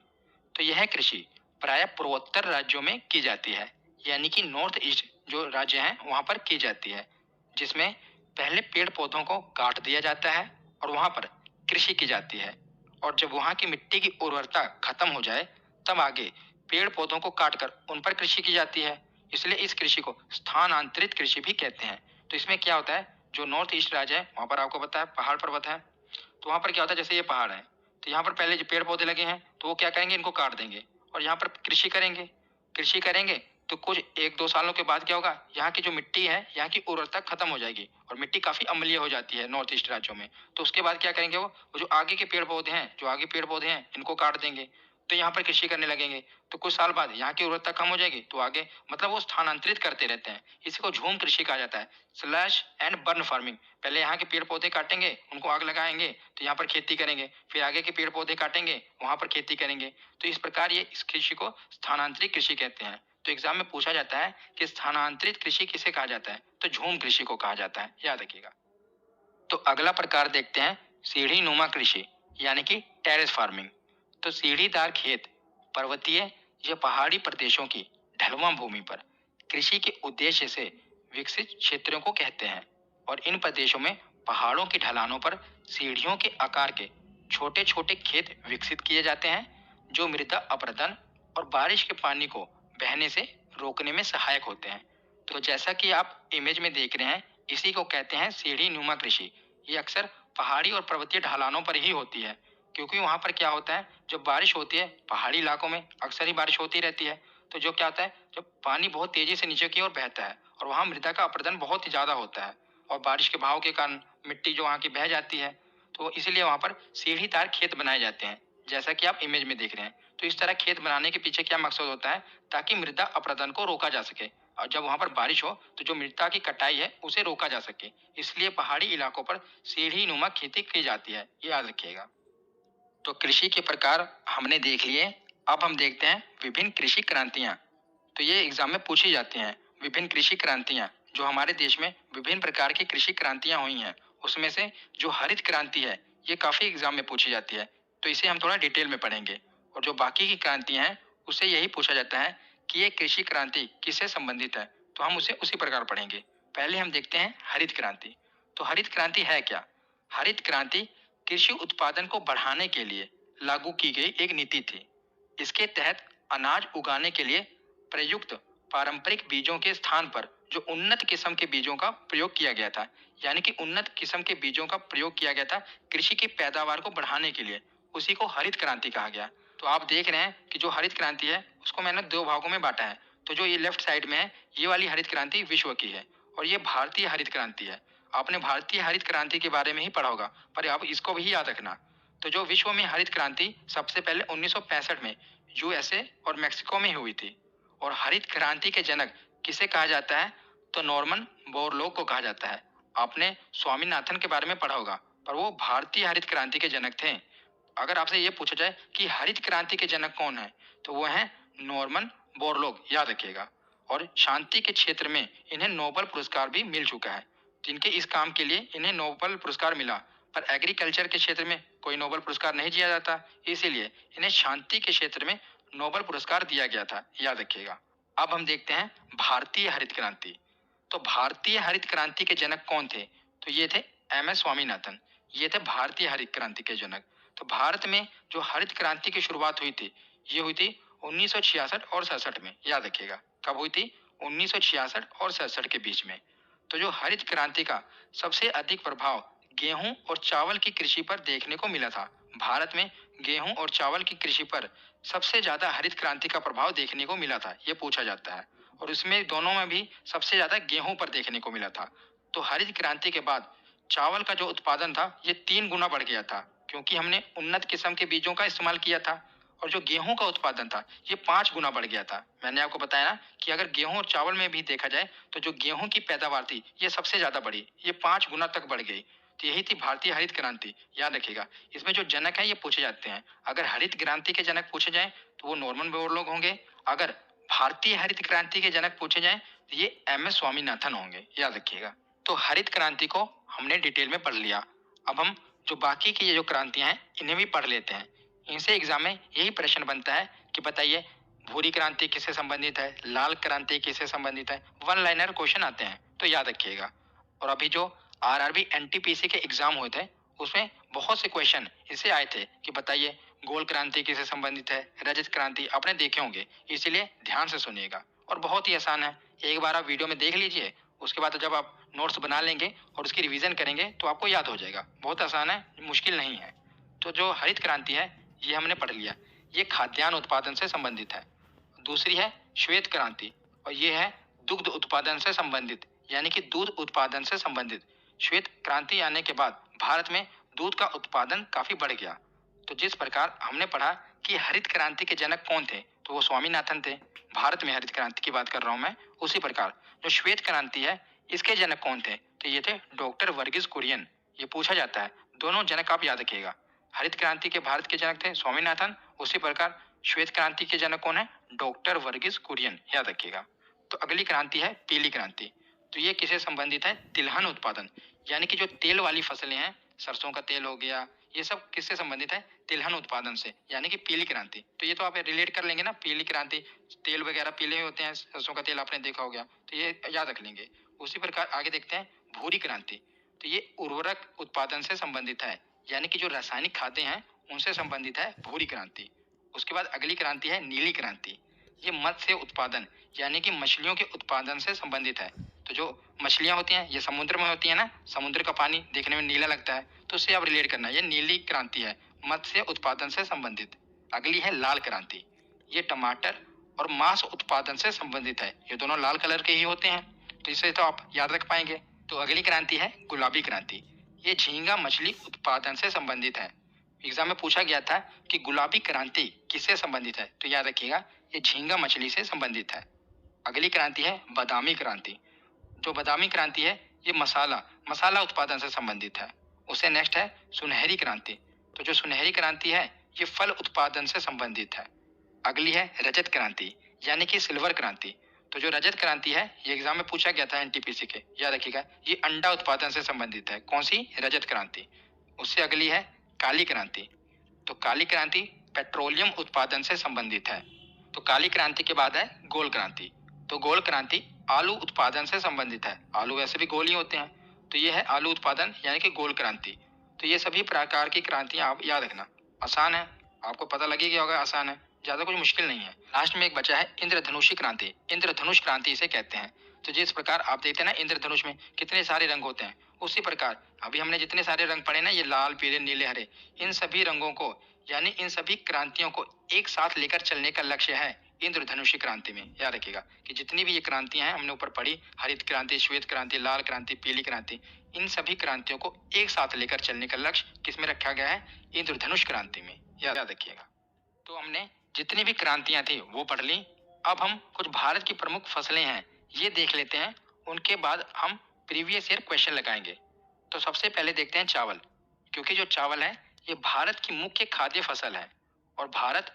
तो यह कृषि प्राय पूर्वोत्तर राज्यों में की जाती है, यानी कि नॉर्थ ईस्ट जो राज्य हैं वहां पर की जाती है, जिसमें पहले पेड़ पौधों को काट दिया जाता है और वहां पर कृषि की जाती है। और जब वहां की मिट्टी की उर्वरता खत्म हो जाए, तब आगे पेड़ पौधों को काटकर उन पर कृषि की जाती है। इसलिए इस कृषि को स्थानांतरित कृषि भी कहते हैं। तो इसमें क्या होता है, जो नॉर्थ ईस्ट राज्य है वहां पर आपको पता है पहाड़ पर्वत है, तो वहां पर क्या होता है, जैसे ये पहाड़ है, तो यहाँ पर पहले जो पेड़ पौधे लगे हैं तो वो क्या करेंगे, इनको काट देंगे और यहाँ पर कृषि करेंगे। कृषि करेंगे तो कुछ 1-2 सालों के बाद क्या होगा, यहाँ की जो मिट्टी है यहाँ की उर्वरता खत्म हो जाएगी और मिट्टी काफी अम्लीय हो जाती है नॉर्थ ईस्ट राज्यों में। तो उसके बाद क्या करेंगे, वो जो आगे के पेड़ पौधे हैं, जो आगे पेड़ पौधे हैं इनको काट देंगे, तो यहाँ पर कृषि करने लगेंगे। तो कुछ साल बाद यहाँ की उर्वरता कम हो जाएगी, तो आगे मतलब वो स्थानांतरित करते रहते हैं। इसी को झूम कृषि कहा जाता है, स्लैश एंड बर्न फार्मिंग। पहले यहाँ के पेड़ पौधे काटेंगे, उनको आग लगाएंगे, तो यहाँ पर खेती करेंगे, फिर आगे के पेड़ पौधे काटेंगे, वहां पर खेती करेंगे। तो इस प्रकार ये इस कृषि को स्थानांतरित कृषि कहते हैं। तो एग्जाम में पूछा जाता है कि स्थानांतरित कृषि किसे कहा जाता है, तो झूम कृषि को कहा जाता है, याद रखिएगा। तो अगला प्रकार देखते हैं सीढ़ी नुमा कृषि, यानी कि टेरेस फार्मिंग। तो सीढ़ीदार खेत पर्वतीय या पहाड़ी प्रदेशों की ढलवां भूमि पर कृषि के उद्देश्य से विकसित क्षेत्रों को कहते हैं और इन प्रदेशों में पहाड़ों की ढलानों पर सीढ़ियों के आकार के छोटे छोटे खेत विकसित किए जाते हैं जो मृदा अपरदन और बारिश के पानी को बहने से रोकने में सहायक होते हैं। तो जैसा कि आप इमेज में देख रहे हैं, इसी को कहते हैं सीढ़ी नुमा कृषि। ये अक्सर पहाड़ी और पर्वतीय ढलानों पर ही होती है, क्योंकि वहां पर क्या होता है, जब बारिश होती है पहाड़ी इलाकों में अक्सर ही बारिश होती रहती है, तो जो क्या होता है, जब पानी बहुत तेजी से नीचे की ओर बहता है और वहां मृदा का अपरदन बहुत ही ज्यादा होता है और बारिश के बहाव के कारण मिट्टी जो वहां की बह जाती है, तो इसलिए वहां पर सीढ़ीदार खेत बनाए जाते हैं, जैसा कि आप इमेज में देख रहे हैं। तो इस तरह खेत बनाने के पीछे क्या मकसद होता है, ताकि मृदा अपरदन को रोका जा सके और जब वहां पर बारिश हो तो जो मृदा की कटाई है उसे रोका जा सके। इसलिए पहाड़ी इलाकों पर सीढ़ी नुमा खेती की जाती है, ये याद रखिएगा। तो कृषि के प्रकार हमने देख लिए। अब हम देखते हैं विभिन्न कृषि क्रांतियां। तो ये एग्जाम में पूछी जाती हैं। विभिन्न कृषि क्रांतियां, जो हमारे देश में विभिन्न प्रकार की कृषि क्रांतियां हुई हैं, उसमें से जो हरित क्रांति है, ये काफी एग्जाम में पूछी जाती है, तो इसे हम थोड़ा डिटेल में पढ़ेंगे। और जो बाकी की क्रांतियां हैं, उससे यही पूछा जाता है कि ये कृषि क्रांति किससे संबंधित है, तो हम उसे उसी प्रकार पढ़ेंगे। पहले हम देखते हैं हरित क्रांति। तो हरित क्रांति है क्या? हरित क्रांति कृषि उत्पादन को बढ़ाने के लिए लागू की गई एक नीति थी। इसके तहत अनाज उगाने के लिए प्रयुक्त पारंपरिक बीजों के स्थान पर जो उन्नत किस्म के बीजों का प्रयोग किया गया था, यानी कि उन्नत किस्म के बीजों का प्रयोग किया गया था कृषि की पैदावार को बढ़ाने के लिए, उसी को हरित क्रांति कहा गया। तो आप देख रहे हैं कि जो हरित क्रांति है उसको मैंने दो भागों में बांटा है। तो जो ये लेफ्ट साइड में है, ये वाली हरित क्रांति विश्व की है और ये भारतीय हरित क्रांति है। आपने भारतीय हरित क्रांति के बारे में ही पढ़ा होगा, पर अब इसको भी याद रखना। तो जो विश्व में हरित क्रांति सबसे पहले 1965 में यूएसए और मेक्सिको में हुई थी। और हरित क्रांति के जनक किसे कहा जाता है? तो नॉर्मन बोरलॉग को कहा जाता है। आपने स्वामीनाथन के बारे में पढ़ा होगा, पर वो भारतीय हरित क्रांति के जनक थे। अगर आपसे ये पूछा जाए कि हरित क्रांति के जनक कौन है, तो वो हैं नॉर्मन बोरलॉग, याद रखिएगा। और शांति के क्षेत्र में इन्हें नोबेल पुरस्कार भी मिल चुका है। जिनके इस काम के लिए इन्हें नोबेल पुरस्कार मिला, पर एग्रीकल्चर के क्षेत्र में कोई नोबेल पुरस्कार नहीं दिया जाता, इसीलिए इन्हें शांति के क्षेत्र में नोबेल पुरस्कार दिया गया था, याद रखिएगा। अब हम देखते हैं भारतीय हरित क्रांति। तो भारतीय हरित क्रांति के जनक कौन थे? तो ये थे एम एस स्वामीनाथन। ये थे भारतीय हरित क्रांति के जनक। तो भारत में जो हरित क्रांति की शुरुआत हुई थी, ये हुई थी 1966 और 67 में, याद रखिएगा। कब हुई थी? 1966 और 67 के बीच में। तो जो हरित क्रांति का सबसे अधिक प्रभाव गेहूं और चावल की कृषि पर देखने को मिला था। भारत में गेहूं और चावल की कृषि पर सबसे ज्यादा हरित क्रांति का प्रभाव देखने को मिला था, ये पूछा जाता है। और उसमें दोनों में भी सबसे ज्यादा गेहूं पर देखने को मिला था। तो हरित क्रांति के बाद चावल का जो उत्पादन था, ये 3 गुना बढ़ गया था, क्योंकि हमने उन्नत किस्म के बीजों का इस्तेमाल किया था। और जो गेहूं का उत्पादन था, ये 5 गुना बढ़ गया था। मैंने आपको बताया ना कि अगर गेहूं और चावल में भी देखा जाए, तो जो गेहूं की पैदावार थी, ये सबसे ज्यादा बढ़ी, ये 5 गुना तक बढ़ गई। तो यही थी भारतीय हरित क्रांति, याद रखिएगा। इसमें जो जनक है ये पूछे जाते हैं। अगर हरित क्रांति के जनक पूछे जाए तो वो नॉर्मन बोरलॉग होंगे। अगर भारतीय हरित क्रांति के जनक पूछे जाए तो ये एम एस स्वामीनाथन होंगे, याद रखिएगा। तो हरित क्रांति को हमने डिटेल में पढ़ लिया। अब हम जो बाकी की ये जो क्रांतियां हैं, इन्हें भी पढ़ लेते हैं। इनसे एग्जाम में यही प्रश्न बनता है कि बताइए भूरी क्रांति किससे संबंधित है, लाल क्रांति किससे संबंधित है। वन लाइनर क्वेश्चन आते हैं, तो याद रखिएगा। और अभी जो आरआरबी एनटीपीसी के एग्जाम हुए थे, उसमें बहुत से क्वेश्चन इससे आए थे कि बताइए गोल क्रांति किससे संबंधित है, रजत क्रांति आपने देखे होंगे, इसीलिए ध्यान से सुनिएगा। और बहुत ही आसान है, एक बार आप वीडियो में देख लीजिए, उसके बाद जब आप नोट्स बना लेंगे और उसकी रिवीजन करेंगे तो आपको याद हो जाएगा। बहुत आसान है, मुश्किल नहीं है। तो जो हरित क्रांति है, ये हमने पढ़ लिया। ये खाद्यान्न उत्पादन से संबंधित है। दूसरी है श्वेत क्रांति, और ये है दुग्ध उत्पादन से संबंधित, यानी कि दूध उत्पादन से संबंधित। श्वेत क्रांति आने के बाद भारत में दूध का उत्पादन काफी बढ़ गया। तो जिस प्रकार हमने पढ़ा कि हरित क्रांति के जनक कौन थे, तो वो स्वामीनाथन थे। भारत में हरित क्रांति की बात कर रहा हूं मैं। उसी प्रकार जो श्वेत क्रांति है, इसके जनक कौन थे? तो ये थे डॉक्टर वर्गीस कुरियन। ये पूछा जाता है, दोनों जनक आप याद रखिएगा। हरित क्रांति के भारत के जनक थे स्वामीनाथन, उसी प्रकार श्वेत क्रांति के जनक कौन है? डॉक्टर वर्गीस कुरियन, याद रखिएगा। तो अगली क्रांति है पीली क्रांति। तो ये किससे संबंधित है? तिलहन उत्पादन, यानी कि जो तेल वाली फसलें हैं, सरसों का तेल हो गया, ये सब किससे संबंधित है? तिलहन उत्पादन से, यानी कि पीली क्रांति। तो ये तो आप रिलेट कर लेंगे ना, पीली क्रांति, तेल वगैरह पीले होते हैं, सरसों का तेल आपने देखा होगा, तो ये याद रख लेंगे। उसी प्रकार आगे देखते हैं भूरी क्रांति। तो ये उर्वरक उत्पादन से संबंधित है, यानी कि जो रासायनिक खाद्य हैं उनसे संबंधित है भूरी क्रांति। उसके बाद अगली क्रांति है नीली क्रांति। ये मत्स्य उत्पादन, यानी कि मछलियों के उत्पादन से संबंधित है। तो जो मछलियां होती हैं ये समुद्र में होती है ना, समुद्र का पानी देखने में नीला लगता है, तो उससे आप रिलेट करना, ये नीली क्रांति है, मत्स्य उत्पादन से संबंधित। अगली है लाल क्रांति। ये टमाटर और मांस उत्पादन से संबंधित है, ये दोनों लाल कलर के ही होते हैं, तो इसे तो आप याद रख पाएंगे। तो अगली क्रांति है गुलाबी क्रांति। ये झींगा मछली उत्पादन से संबंधित है। एग्जाम में पूछा गया था कि गुलाबी क्रांति किससे संबंधित है, तो याद रखिएगा ये झींगा मछली से संबंधित है। अगली क्रांति है बादामी क्रांति। जो बादामी क्रांति है ये मसाला मसाला उत्पादन से संबंधित है। उससे नेक्स्ट है सुनहरी क्रांति। तो जो सुनहरी क्रांति है ये फल उत्पादन से संबंधित है। अगली है रजत क्रांति, यानी कि सिल्वर क्रांति। तो जो रजत क्रांति है ये एग्जाम में पूछा गया था एनटीपीसी के, याद रखिएगा ये अंडा उत्पादन से संबंधित है। कौन सी? रजत क्रांति। उससे अगली है काली क्रांति। तो काली क्रांति पेट्रोलियम उत्पादन से संबंधित है। तो काली क्रांति के बाद है गोल क्रांति। तो गोल क्रांति आलू उत्पादन से संबंधित है। आलू वैसे भी गोल ही होते हैं, तो ये है आलू उत्पादन यानी कि गोल क्रांति। तो ये सभी प्रकार की क्रांतियां आप याद रखना, आसान है, आपको पता लग ही गया होगा, आसान है, ज्यादा कुछ मुश्किल नहीं है। लास्ट में एक बचा है इंद्रधनुषी क्रांति। इंद्रधनुष क्रांति इसे कहते हैं। तो जिस प्रकार आप देखते हैं ना इंद्रधनुष में कितने सारे रंग होते हैं, उसी प्रकार अभी हमने जितने सारे रंग पढ़े ना, ये लाल पीले नीले हरे, इन सभी रंगों को यानी इन सभी क्रांतियों को एक साथ लेकर चलने का लक्ष्य है इंद्रधनुषी क्रांति में। याद रखिएगा कि जितनी भी ये क्रांतियां हैं हमने ऊपर पढ़ी, हरित क्रांति, श्वेत क्रांति, लाल क्रांति, पीली क्रांति, इन सभी क्रांतियों को एक साथ लेकर चलने का लक्ष्य किसमें रखा गया है? इंद्रधनुष क्रांति में। याद रखिएगा। तो हमने जितनी भी क्रांतियां थी वो पढ़ ली। अब हम कुछ भारत की प्रमुख फसलें हैं ये देख लेते हैं, उनके बाद हम प्रीवियस ईयर क्वेश्चन लगाएंगे। तो सबसे पहले देखते हैं चावल, क्योंकि जो चावल है ये भारत की मुख्य खाद्य फसल है और भारत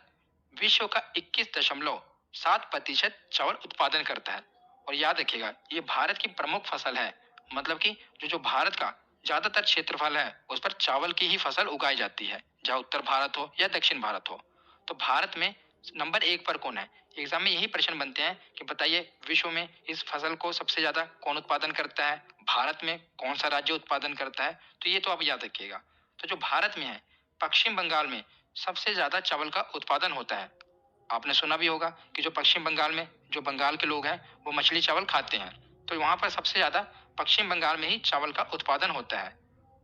विश्व का 21.7% चावल उत्पादन करता है। और याद रखिएगा ये भारत की प्रमुख फसल है, मतलब कि जो भारत का ज्यादातर क्षेत्रफल है उस पर चावल की ही फसल उगाई जाती है, चाहे उत्तर भारत हो या दक्षिण भारत हो। तो भारत में नंबर 1 पर कौन है? एग्जाम में यही प्रश्न बनते हैं कि बताइए विश्व में इस फसल को सबसे ज्यादा कौन उत्पादन करता है, भारत में कौन सा राज्य उत्पादन करता है, तो ये तो आप याद रखिएगा। तो जो भारत में है, पश्चिम बंगाल में सबसे ज्यादा चावल का उत्पादन होता है। आपने सुना भी होगा कि जो पश्चिम बंगाल में जो बंगाल के लोग हैं वो मछली चावल खाते हैं, तो वहां पर सबसे ज्यादा पश्चिम बंगाल में ही चावल का उत्पादन होता है।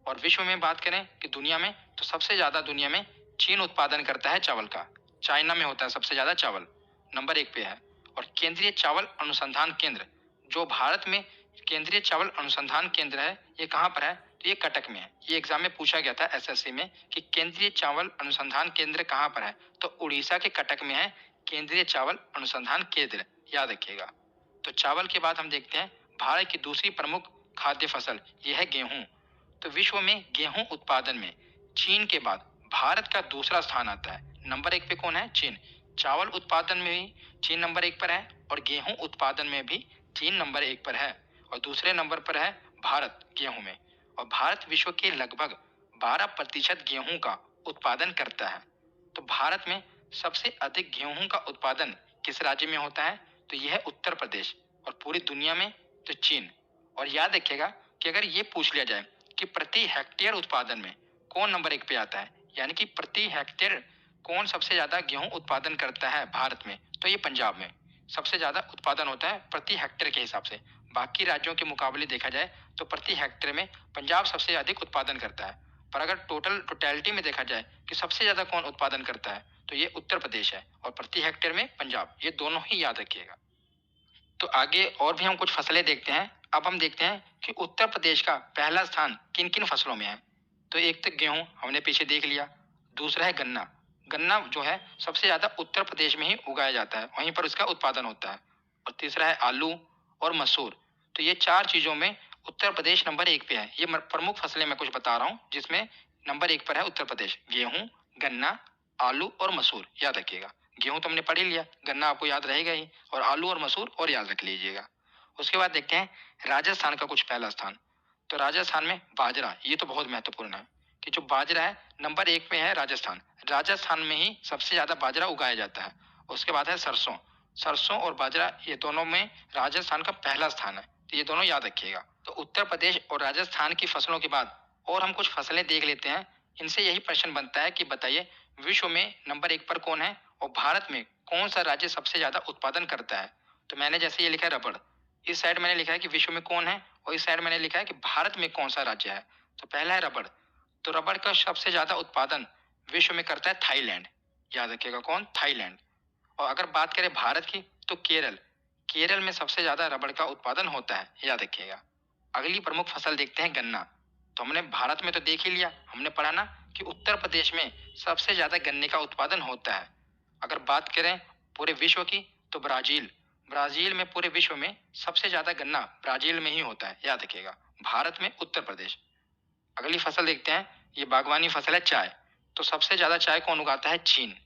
और विश्व में बात करें कि दुनिया में, तो सबसे ज्यादा दुनिया में चीन उत्पादन करता है चावल का। चाइना में होता है सबसे ज्यादा चावल, नंबर 1 पे है। और केंद्रीय चावल अनुसंधान केंद्र, जो भारत में केंद्रीय चावल अनुसंधान केंद्र है, ये कहाँ पर है? तो ये कटक में है। ये एग्जाम में पूछा गया था एसएससी में कि केंद्रीय चावल अनुसंधान केंद्र कहाँ पर है, तो उड़ीसा के कटक में है केंद्रीय चावल अनुसंधान केंद्र। याद रखिएगा। तो चावल के बाद हम देखते हैं भारत की दूसरी प्रमुख खाद्य फसल, ये है गेहूं। तो विश्व में गेहूं उत्पादन में चीन के बाद भारत का दूसरा स्थान आता है। नंबर 1 पे कौन है? चीन। चावल उत्पादन में भी चीन नंबर 1 पर है और गेहूं उत्पादन में भी चीन नंबर 1 पर है। और दूसरे नंबर पर है भारत गेहूं में। और भारत विश्व के लगभग 12% गेहूं का उत्पादन करता है। तो भारत में सबसे अधिक गेहूं का उत्पादन किस राज्य में होता है? तो यह है उत्तर प्रदेश। और पूरी दुनिया में तो चीन। और याद रखिएगा कि अगर ये पूछ लिया जाए कि प्रति हेक्टेयर उत्पादन में कौन नंबर 1 पे आता है, यानी कि प्रति हेक्टेयर कौन सबसे ज्यादा गेहूं उत्पादन करता है भारत में, तो ये पंजाब में सबसे ज्यादा उत्पादन होता है प्रति हेक्टेयर के हिसाब से। बाकी राज्यों के मुकाबले देखा जाए तो प्रति हेक्टेयर में पंजाब सबसे अधिक उत्पादन करता है। पर अगर टोटलिटी में देखा जाए कि सबसे ज्यादा कौन उत्पादन करता है, तो ये उत्तर प्रदेश है और प्रति हेक्टेयर में पंजाब। ये दोनों ही याद रखिएगा। तो आगे और भी हम कुछ फसलें देखते हैं। अब हम देखते हैं कि उत्तर प्रदेश का पहला स्थान किन किन फसलों में है। तो एक तो गेहूं हमने पीछे देख लिया, दूसरा है गन्ना। गन्ना जो है सबसे ज्यादा उत्तर प्रदेश में ही उगाया जाता है, वहीं पर उसका उत्पादन होता है। और तीसरा है आलू और मसूर। तो ये 4 चीजों में उत्तर प्रदेश नंबर 1 पे है। ये प्रमुख फसलें मैं कुछ बता रहा हूँ जिसमें नंबर 1 पर है उत्तर प्रदेश। गेहूं, गन्ना, आलू और मसूर। याद रखिएगा। गेहूं तो हमने पढ़ ही लिया, गन्ना आपको याद रहेगा ही, और आलू और मसूर और याद रख लीजिएगा। उसके बाद देखते हैं राजस्थान का कुछ पहला स्थान। तो राजस्थान में बाजरा, ये तो बहुत महत्वपूर्ण है कि जो बाजरा है नंबर 1 पे है राजस्थान। राजस्थान में ही सबसे ज़्यादा बाजरा उगाया जाता है। उसके बाद है सरसों। सरसों और बाजरा ये दोनों में राजस्थान का पहला स्थान है। तो ये दोनों याद रखिएगा। तो उत्तर प्रदेश और राजस्थान की फसलों के बाद और हम कुछ फसलें देख लेते हैं। इनसे यही प्रश्न बनता है कि बताइए विश्व में नंबर 1 पर कौन है और भारत में कौन सा राज्य सबसे ज़्यादा उत्पादन करता है। तो मैंने जैसे ये लिखा है रबड़। इस साइड मैंने लिखा है कि विश्व में कौन है और इस साइड मैंने लिखा है कि भारत में कौन सा राज्य है। तो पहला है रबड़। तो रबड़ का सबसे ज़्यादा उत्पादन विश्व में करता है थाईलैंड। याद रखिएगा कौन? थाईलैंड। और अगर बात करें भारत की तो केरल। केरल में सबसे ज्यादा रबड़ का उत्पादन होता है, याद रखिएगा। अगली प्रमुख फसल देखते हैं गन्ना। तो हमने भारत में तो देख ही लिया, हमने पढ़ा ना कि उत्तर प्रदेश में सबसे ज्यादा गन्ने का उत्पादन होता है। अगर बात करें पूरे विश्व की तो ब्राजील। ब्राजील में पूरे विश्व में सबसे ज्यादा गन्ना ब्राजील में ही होता है, याद रखिएगा। भारत में उत्तर प्रदेश। अगली फसल देखते हैं, ये बागवानी फसल है चाय। तो सबसे ज्यादा चाय कौन उगाता है? चीन।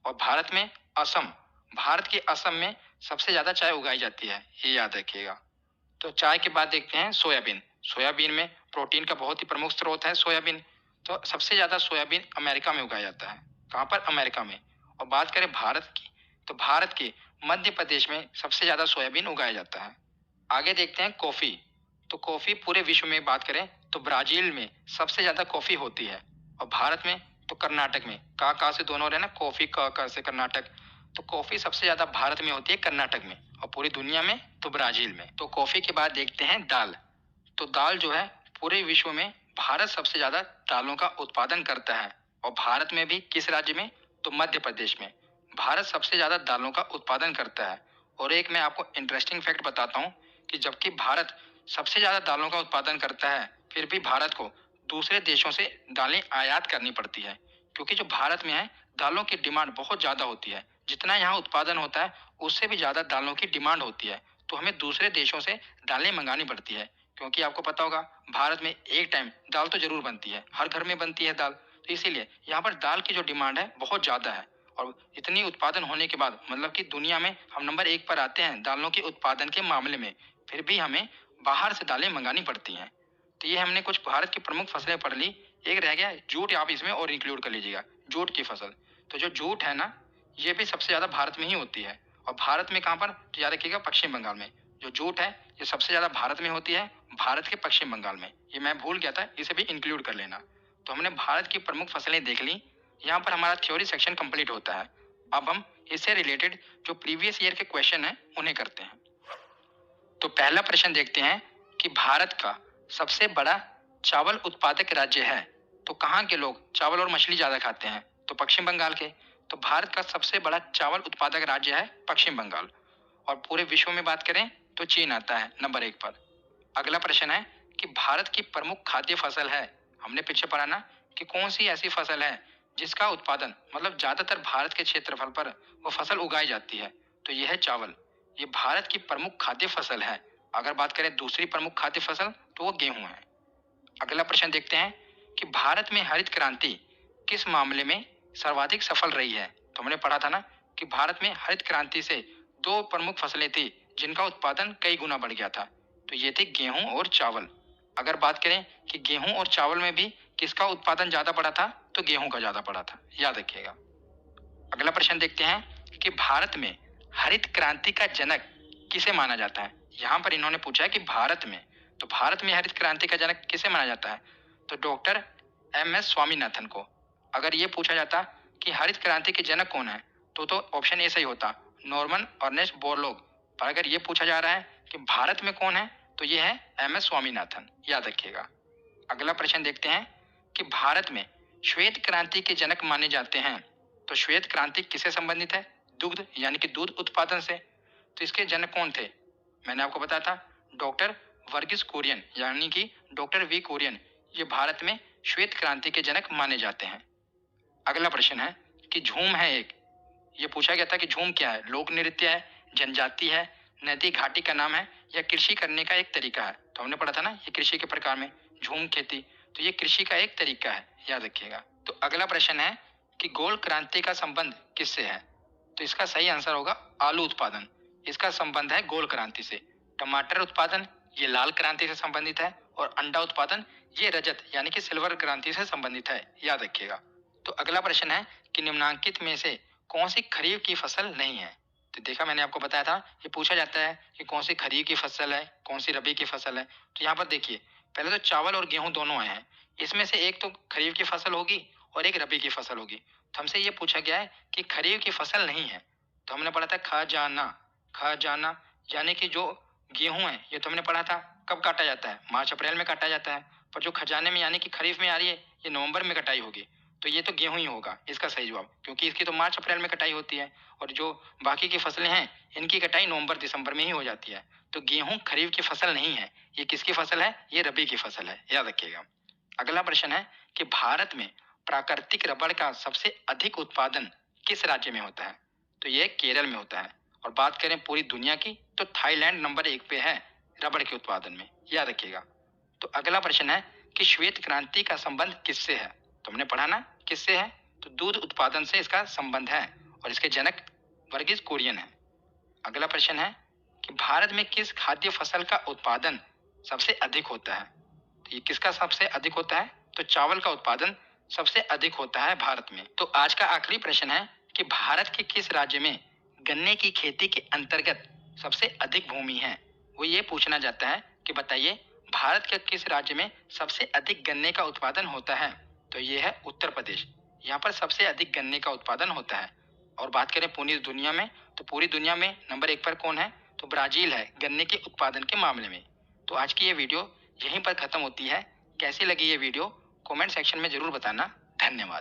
और भारत में असम। भारत के असम में सबसे ज्यादा चाय उगाई जाती है, ये याद रखिएगा। तो चाय के बाद देखते हैं सोयाबीन। सोयाबीन में प्रोटीन का बहुत ही प्रमुख स्रोत है सोयाबीन। तो सबसे ज्यादा सोयाबीन अमेरिका में उगाया जाता है। कहाँ पर? अमेरिका में। और बात करें भारत की तो भारत के मध्य प्रदेश में सबसे ज्यादा सोयाबीन उगाया जाता है। आगे देखते हैं कॉफी। तो कॉफी पूरे विश्व में बात करें तो ब्राजील में सबसे ज्यादा कॉफी होती है। और भारत में तो कर्नाटक में। का से दोनों रहे ना, कॉफी का से कर्नाटक। तो कॉफी सबसे ज्यादा भारत में होती है कर्नाटक में और पूरी दुनिया में तो ब्राजील में। तो कॉफी के बाद देखते हैं दाल। तो दाल जो है पूरे विश्व में भारत सबसे ज्यादा दालों का उत्पादन करता है। और भारत में भी किस राज्य में? तो मध्य प्रदेश में। भारत सबसे ज्यादा दालों का उत्पादन करता है। और एक मैं आपको इंटरेस्टिंग फैक्ट बताता हूँ कि जबकि भारत सबसे ज्यादा दालों का उत्पादन करता है, फिर भी भारत को दूसरे देशों से दालें आयात करनी पड़ती है। क्योंकि जो भारत में है दालों की डिमांड बहुत ज्यादा होती है। जितना यहाँ उत्पादन होता है उससे भी ज्यादा दालों की डिमांड होती है। तो हमें दूसरे देशों से दालें मंगानी पड़ती है। क्योंकि आपको पता होगा भारत में एक टाइम दाल तो जरूर बनती है, हर घर में बनती है दाल। तो इसीलिए यहाँ पर दाल की जो डिमांड है बहुत ज्यादा है। और इतनी उत्पादन होने के बाद मतलब कि दुनिया में हम नंबर 1 पर आते हैं दालों के उत्पादन के मामले में, फिर भी हमें बाहर से दालें मंगानी पड़ती हैं। तो ये हमने कुछ भारत की प्रमुख फसलें पढ़ ली। एक रह गया जूट, आप इसमें और इंक्लूड कर लीजिएगा जूट की फसल। तो जो जूट है ना, ये भी सबसे ज्यादा भारत में ही होती है। और भारत में कहाँ पर? तो याद रखिएगा पश्चिम बंगाल में। जो जूट है ये सबसे ज्यादा भारत में होती है, भारत के पश्चिम बंगाल में। ये मैं भूल गया था, इसे भी इंक्लूड कर लेना। तो हमने भारत की प्रमुख फसलें देख ली। यहाँ पर हमारा थ्योरी सेक्शन कंप्लीट होता है। अब हम इससे रिलेटेड जो प्रीवियस ईयर के क्वेश्चन हैं उन्हें करते हैं। तो पहला प्रश्न देखते हैं कि भारत का सबसे बड़ा चावल उत्पादक राज्य है तो कहाँ के लोग चावल और मछली ज्यादा खाते हैं? तो पश्चिम बंगाल के। तो भारत का सबसे बड़ा चावल उत्पादक राज्य है पश्चिम बंगाल। और पूरे विश्व में बात करें तो चीन आता है नंबर 1 पर। अगला प्रश्न है कि भारत की प्रमुख खाद्य फसल है। हमने पीछे पढ़ा ना कि कौन सी ऐसी फसल है जिसका उत्पादन मतलब ज्यादातर भारत के क्षेत्रफल पर वो फसल उगाई जाती है। तो यह है चावल। ये भारत की प्रमुख खाद्य फसल है। अगर बात करें दूसरी प्रमुख खाद्य फसल तो वो गेहूं है। अगला प्रश्न देखते हैं कि भारत में हरित क्रांति किस मामले में सर्वाधिक सफल रही है। तो हमने पढ़ा था ना कि भारत में हरित क्रांति से 2 प्रमुख फसलें थी जिनका उत्पादन कई गुना बढ़ गया था। तो ये थे गेहूं और चावल। अगर बात करें कि गेहूं और चावल में भी किसका उत्पादन ज्यादा बढ़ा था, तो गेहूं का ज्यादा बढ़ा था, याद रखिएगा। अगला प्रश्न देखते हैं कि भारत में हरित क्रांति का जनक किसे माना जाता है। यहाँ पर इन्होंने पूछा है कि भारत में, तो भारत में हरित क्रांति का जनक किसे माना जाता है? तो डॉक्टर एम.एस. स्वामीनाथन को। अगर ये पूछा जाता कि हरित क्रांति के जनक कौन है तो ऑप्शन ए सही होता, नॉर्मन अर्नेस्ट बोरलॉग। पर अगर ये पूछा जा रहा है कि भारत में कौन है तो ये है एम.एस. स्वामीनाथन, याद रखिएगा। अगला प्रश्न देखते हैं कि भारत में श्वेत क्रांति के जनक माने जाते हैं। तो श्वेत क्रांति किससे संबंधित है? दुग्ध यानी कि दूध उत्पादन से। तो इसके जनक कौन थे? मैंने आपको बताया था डॉक्टर वर्गीस कुरियन यानी कि डॉक्टर वी कुरियन। ये भारत में श्वेत क्रांति के जनक माने जाते हैं। अगला प्रश्न है कि झूम है एक। ये पूछा गया था कि झूम क्या है? लोक नृत्य है, जनजाति है, नदी घाटी का नाम है या कृषि करने का एक तरीका है। तो हमने पढ़ा था ना ये कृषि के प्रकार में झूम खेती। तो ये कृषि का एक तरीका है, याद रखिएगा। तो अगला प्रश्न है कि गोल क्रांति का संबंध किससे है? तो इसका सही आंसर होगा आलू उत्पादन। इसका संबंध है गोल क्रांति से। टमाटर उत्पादन ये लाल क्रांति से संबंधित है और अंडा उत्पादन ये रजत यानी कि सिल्वर क्रांति से संबंधित है, याद रखिएगा। तो अगला प्रश्न है कि निम्नलिखित में से कौन सी खरीफ की फसल नहीं है। तो देखा, मैंने आपको बताया था ये पूछा जाता है कि कौन सी खरीफ की फसल है, कौन सी रबी की फसल है। तो यहाँ पर देखिए, पहले तो चावल और गेहूं दोनों आए हैं। इसमें से एक तो खरीफ की फसल होगी और एक रबी की फसल होगी। तो हमसे ये पूछा गया है कि खरीफ की फसल नहीं है। तो हमने पढ़ा था खजाना, खजाना यानी कि जो गेहूं है, ये तो हमने पढ़ा था कब काटा जाता है, मार्च अप्रैल में काटा जाता है। पर जो खजाने में यानी कि खरीफ में आ रही है, ये नवंबर में कटाई होगी। तो ये तो गेहूं ही होगा इसका सही जवाब, क्योंकि इसकी तो मार्च अप्रैल में कटाई होती है और जो बाकी की फसलें हैं, इनकी कटाई नवंबर दिसंबर में ही हो जाती है। तो गेहूं खरीफ की फसल नहीं है, ये किसकी फसल है, ये रबी की फसल है, याद रखिएगा। अगला प्रश्न है कि भारत में प्राकृतिक रबड़ का सबसे अधिक उत्पादन किस राज्य में होता है। तो ये केरल में होता है। और बात करें पूरी दुनिया की, तो थाईलैंड नंबर 1 पे है रबड़ के उत्पादन में, याद रखिएगा। तो अगला प्रश्न है कि श्वेत क्रांति का संबंध किससे है। तो हमने पढ़ा ना किससे है, तो दूध उत्पादन से इसका संबंध है और इसके जनक वर्गीज कुरियन है। अगला प्रश्न है कि भारत में किस खाद्य फसल का उत्पादन सबसे अधिक होता है। तो ये किसका सबसे अधिक होता है, तो चावल का उत्पादन सबसे अधिक होता है भारत में। तो आज का आखिरी प्रश्न है कि भारत के किस राज्य में गन्ने की खेती के अंतर्गत सबसे अधिक भूमि है। वो ये पूछना चाहता है कि बताइए भारत के किस राज्य में सबसे अधिक गन्ने का उत्पादन होता है। तो ये है उत्तर प्रदेश, यहाँ पर सबसे अधिक गन्ने का उत्पादन होता है। और बात करें पूरी दुनिया में, तो पूरी दुनिया में नंबर 1 पर कौन है, तो ब्राजील है गन्ने के उत्पादन के मामले में। तो आज की ये वीडियो यहीं पर खत्म होती है। कैसी लगी ये वीडियो कमेंट सेक्शन में जरूर बताना। धन्यवाद।